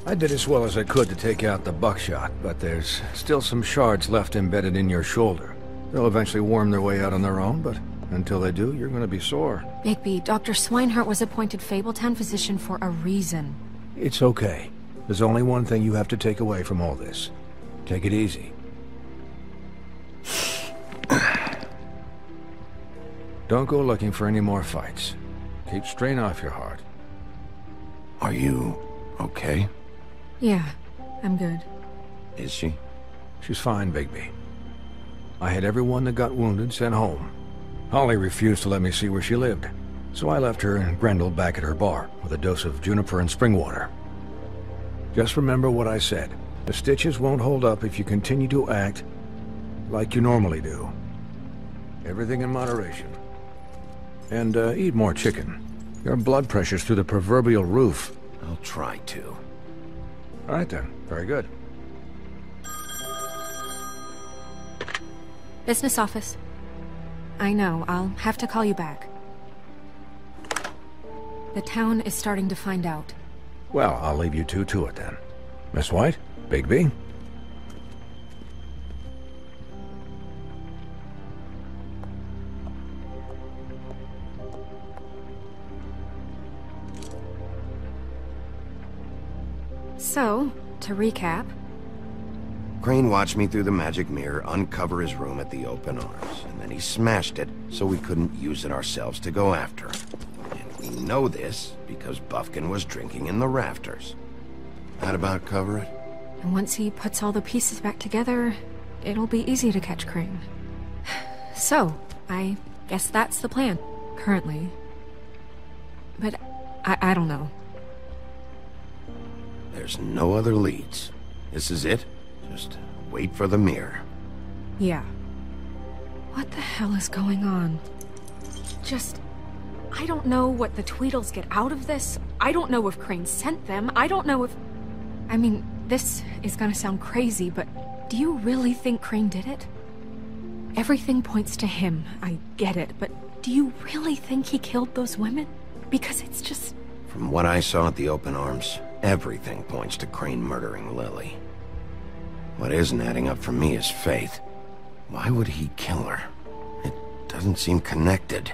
I did as well as I could to take out the buckshot, but there's still some shards left embedded in your shoulder. They'll eventually worm their way out on their own, but until they do, you're gonna be sore. Bigby, Dr. Swinehart was appointed Fabletown physician for a reason. It's okay. There's only one thing you have to take away from all this. Take it easy. Don't go looking for any more fights. Keep strain off your heart. Are you okay? Yeah, I'm good. Is she? She's fine, Bigby. I had everyone that got wounded sent home. Holly refused to let me see where she lived, so I left her and Grendel back at her bar with a dose of juniper and spring water. Just remember what I said. The stitches won't hold up if you continue to act like you normally do. Everything in moderation. And eat more chicken. Your blood pressure's through the proverbial roof. I'll try to. All right then. Very good. Business office. I know, I'll have to call you back. The town is starting to find out. Well, I'll leave you two to it then. Miss White? Bigby? So, to recap... Crane watched me through the magic mirror uncover his room at the open arms, and then he smashed it so we couldn't use it ourselves to go after him. And we know this because Buffkin was drinking in the rafters. That about cover it? And once he puts all the pieces back together, it'll be easy to catch Crane. So, I guess that's the plan, currently. But I don't know. There's no other leads. This is it? Just wait for the mirror. Yeah. What the hell is going on? I don't know what the Tweedles get out of this. I don't know if Crane sent them. I don't know if... I mean, this is gonna sound crazy, but do you really think Crane did it? Everything points to him, I get it, but do you really think he killed those women? Because it's just... From what I saw at the open arms, everything points to Crane murdering Lily. What isn't adding up for me is Faith. Why would he kill her? It doesn't seem connected.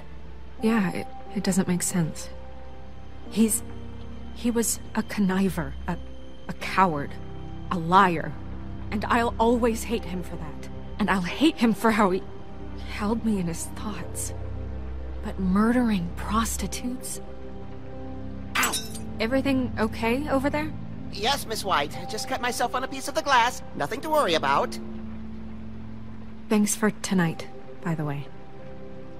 Yeah, it doesn't make sense. He was a conniver, a coward, a liar. And I'll always hate him for that. And I'll hate him for how he held me in his thoughts. But murdering prostitutes? Ow! Everything okay over there? Yes, Miss White. Just cut myself on a piece of the glass. Nothing to worry about. Thanks for tonight, by the way.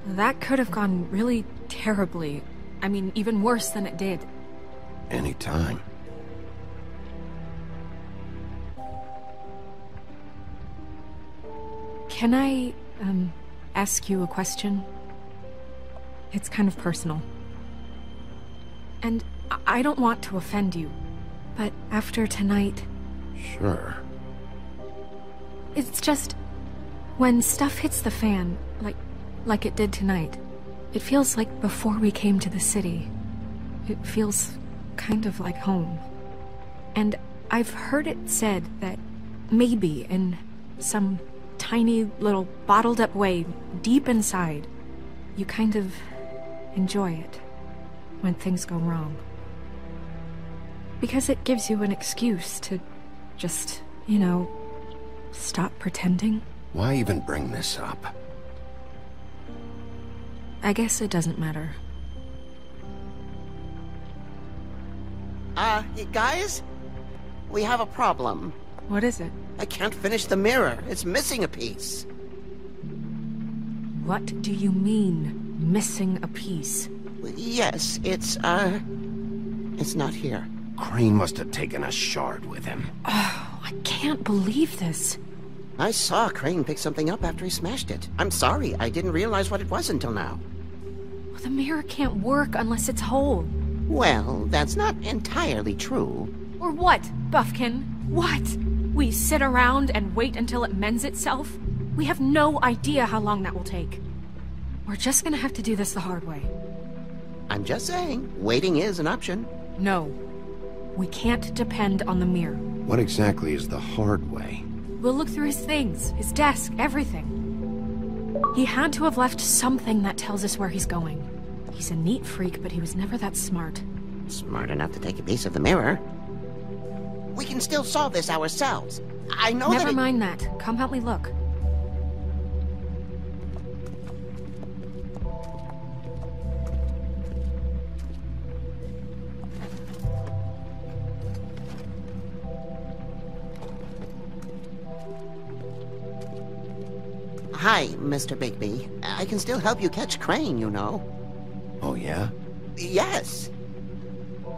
That could have gone really terribly. I mean, even worse than it did. Anytime. Can I, ask you a question? It's kind of personal. And I don't want to offend you, but after tonight... Sure. It's just... when stuff hits the fan, like it did tonight, it feels like before we came to the city. It feels kind of like home. And I've heard it said that maybe in some tiny little bottled up way deep inside, you kind of enjoy it when things go wrong. Because it gives you an excuse to just, you know, stop pretending. Why even bring this up? I guess it doesn't matter. Guys? We have a problem. What is it? I can't finish the mirror. It's missing a piece. What do you mean, missing a piece? Yes, it's not here. Crane must have taken a shard with him. Oh, I can't believe this. I saw Crane pick something up after he smashed it. I'm sorry, I didn't realize what it was until now. Well, the mirror can't work unless it's whole. Well, that's not entirely true. Or what, Buffkin? What? We sit around and wait until it mends itself? We have no idea how long that will take. We're just gonna have to do this the hard way. I'm just saying, waiting is an option. No. We can't depend on the mirror. What exactly is the hard way? We'll look through his things, his desk, everything. He had to have left something that tells us where he's going. He's a neat freak, but he was never that smart. Smart enough to take a piece of the mirror. We can still solve this ourselves. I know Never mind that. Come help me look. Hi, Mr. Bigby. I can still help you catch Crane, you know. Oh, yeah? Yes.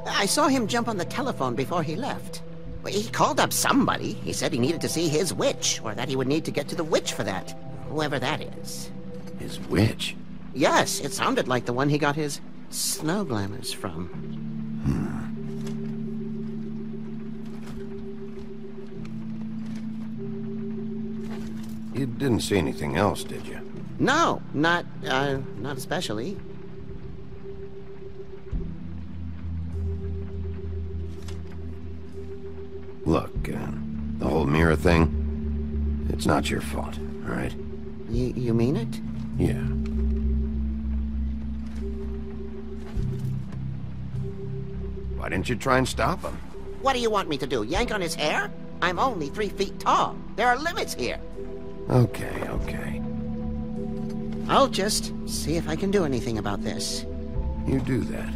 I saw him jump on the telephone before he left. He called up somebody. He said he needed to see his witch, or that he would need to get to the witch for that. Whoever that is. His witch? Yes, it sounded like the one he got his snow glamours from. You didn't see anything else, did you? No, not especially. Look, the whole mirror thing, it's not your fault, all right? You mean it? Yeah. Why didn't you try and stop him? What do you want me to do, yank on his hair? I'm only 3 feet tall. There are limits here. Okay, okay. I'll just see if I can do anything about this. You do that.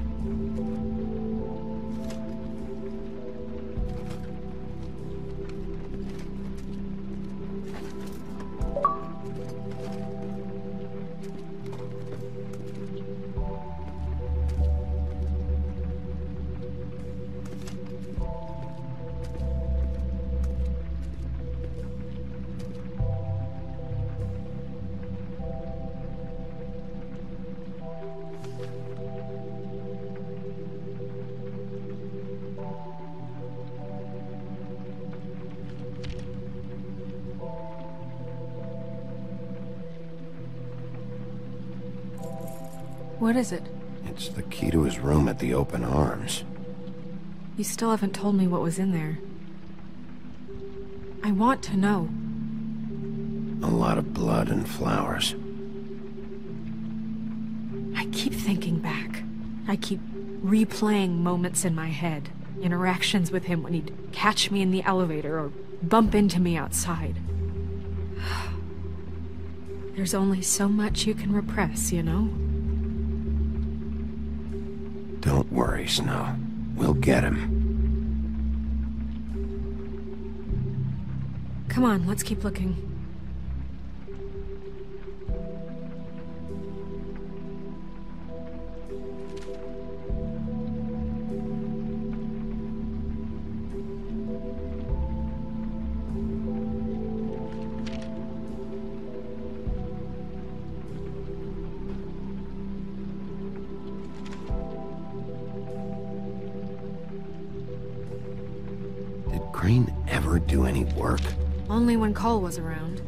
What is it? It's the key to his room at the Open Arms. You still haven't told me what was in there. I want to know. A lot of blood and flowers. I keep thinking back. I keep replaying moments in my head. Interactions with him when he'd catch me in the elevator or bump into me outside. There's only so much you can repress, you know? Don't worry, Snow. We'll get him. Come on, let's keep looking. Crane ever do any work? Only when Cole was around.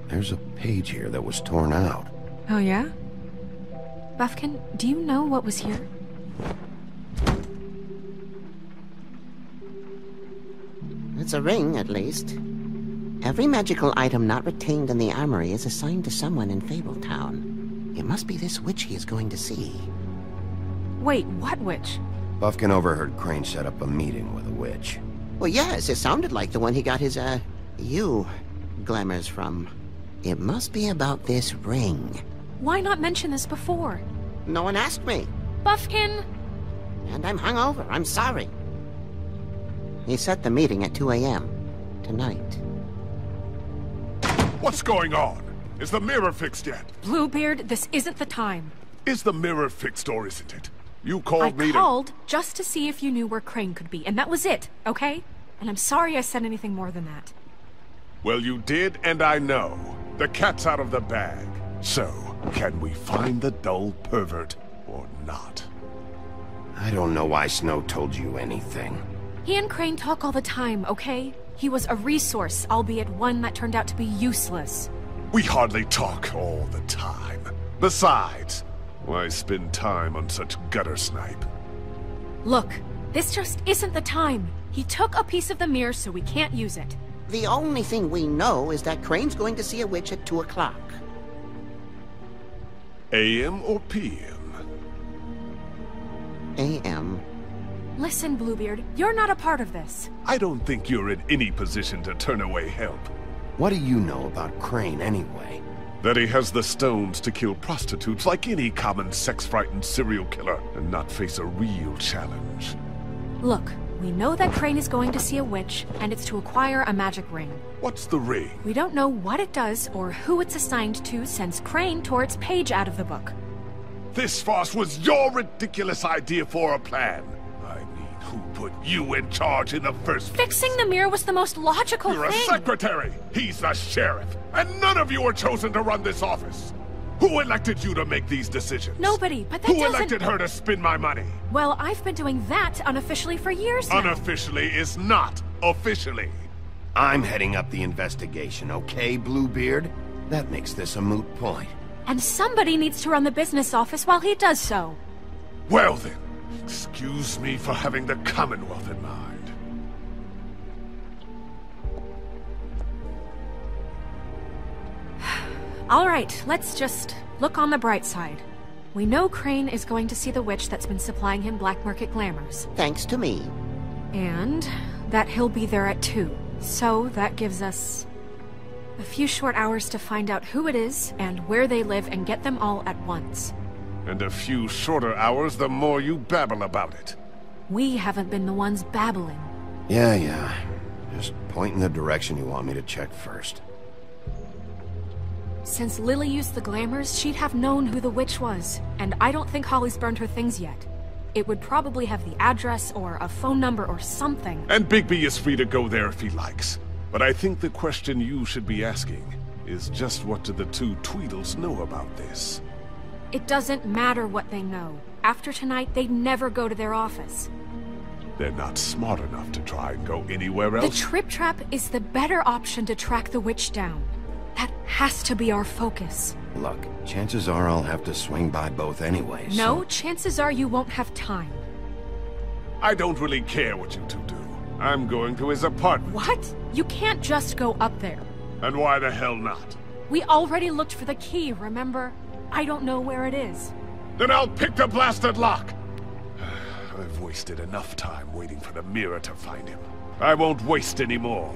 There's a page here that was torn out. Oh, yeah? Buffkin, do you know what was here? It's a ring, at least. Every magical item not retained in the armory is assigned to someone in Fabletown. It must be this witch he is going to see. Wait, what witch? Buffkin overheard Crane set up a meeting with a witch. Well, yes, it sounded like the one he got his, glamours from. It must be about this ring. Why not mention this before? No one asked me. Buffkin! And I'm hungover. I'm sorry. He set the meeting at 2 a.m. tonight. What's going on? Is the mirror fixed yet? Bluebeard, this isn't the time. Is the mirror fixed or isn't it? You called me to... I called just to see if you knew where Crane could be, and that was it, okay? And I'm sorry I said anything more than that. Well, you did, and I know. The cat's out of the bag. So, can we find the dull pervert or not? I don't know why Snow told you anything. He and Crane talk all the time, okay? He was a resource, albeit one that turned out to be useless. We hardly talk all the time. Besides, why spend time on such gutter snipe? Look, this just isn't the time. He took a piece of the mirror, so we can't use it. The only thing we know is that Crane's going to see a witch at 2 o'clock. AM or PM? A.M. Listen, Bluebeard, you're not a part of this. I don't think you're in any position to turn away help. What do you know about Crane, anyway? That he has the stones to kill prostitutes like any common sex-frightened serial killer and not face a real challenge. Look, we know that Crane is going to see a witch, and it's to acquire a magic ring. What's the ring? We don't know what it does or who it's assigned to since Crane tore its page out of the book. This farce was your ridiculous idea for a plan. I mean, who put you in charge in the first place? Fixing the mirror was the most logical You're thing. a secretary! He's the sheriff! And none of you were chosen to run this office! Who elected you to make these decisions? Nobody, but that Who doesn't... elected her to spend my money? Well, I've been doing that unofficially for years now. Unofficially is not officially. I'm heading up the investigation, okay, Bluebeard? That makes this a moot point. And somebody needs to run the business office while he does so. Well then, excuse me for having the Commonwealth in mind. All right, let's just look on the bright side. We know Crane is going to see the witch that's been supplying him black market glamours. Thanks to me. And that he'll be there at 2. So that gives us a few short hours to find out who it is and where they live and get them all at once. And a few shorter hours the more you babble about it. We haven't been the ones babbling. Yeah. Just point in the direction you want me to check first. Since Lily used the glamours, she'd have known who the witch was. And I don't think Holly's burned her things yet. It would probably have the address or a phone number or something. And Bigby is free to go there if he likes. But I think the question you should be asking is just what do the two Tweedles know about this? It doesn't matter what they know. After tonight, they'd never go to their office. They're not smart enough to try and go anywhere The else. Trip Trap is the better option to track the witch down. That has to be our focus. Look, chances are I'll have to swing by both anyway, No, so... chances are you won't have time. I don't really care what you two do. I'm going to his apartment. What? You can't just go up there. And why the hell not? We already looked for the key, remember? I don't know where it is. Then I'll pick the blasted lock! I've wasted enough time waiting for the mirror to find him. I won't waste any more.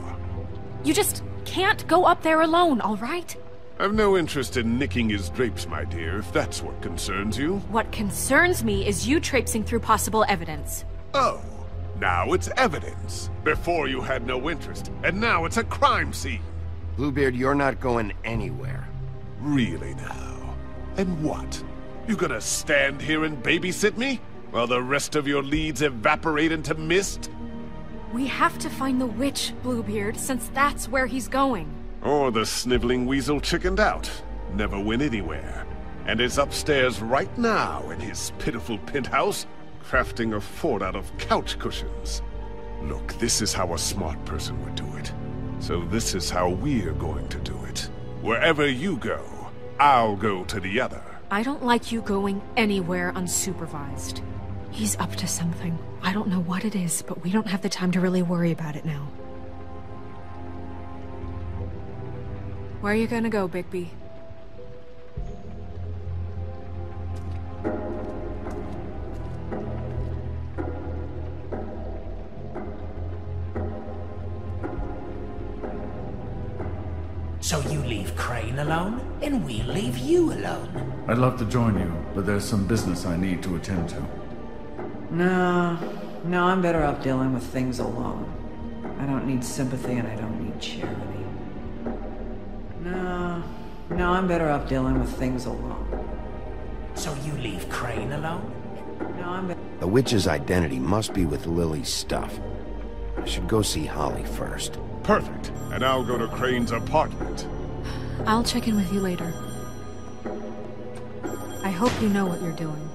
You just can't go up there alone, all right? I've no interest in nicking his drapes, my dear, if that's what concerns you. What concerns me is you traipsing through possible evidence. Oh, now it's evidence. Before you had no interest, and now it's a crime scene. Bluebeard, you're not going anywhere. Really now? And what? You gonna stand here and babysit me? While the rest of your leads evaporate into mist? We have to find the witch, Bluebeard, since that's where he's going. Or the sniveling weasel chickened out. Never went anywhere. And is upstairs right now in his pitiful penthouse, crafting a fort out of couch cushions. Look, this is how a smart person would do it. So this is how we're going to do it. Wherever you go, I'll go to the other. I don't like you going anywhere unsupervised. He's up to something. I don't know what it is, but we don't have the time to really worry about it now. Where are you gonna go, Bigby? So you leave Crane alone, and we'll leave you alone. I'd love to join you, but there's some business I need to attend to. No, I'm better off dealing with things alone. I don't need sympathy and I don't need charity. No, I'm better off dealing with things alone. So you leave Crane alone? No, I'm The witch's identity must be with Lily's stuff. I should go see Holly first. Perfect. And I'll go to Crane's apartment. I'll check in with you later. I hope you know what you're doing.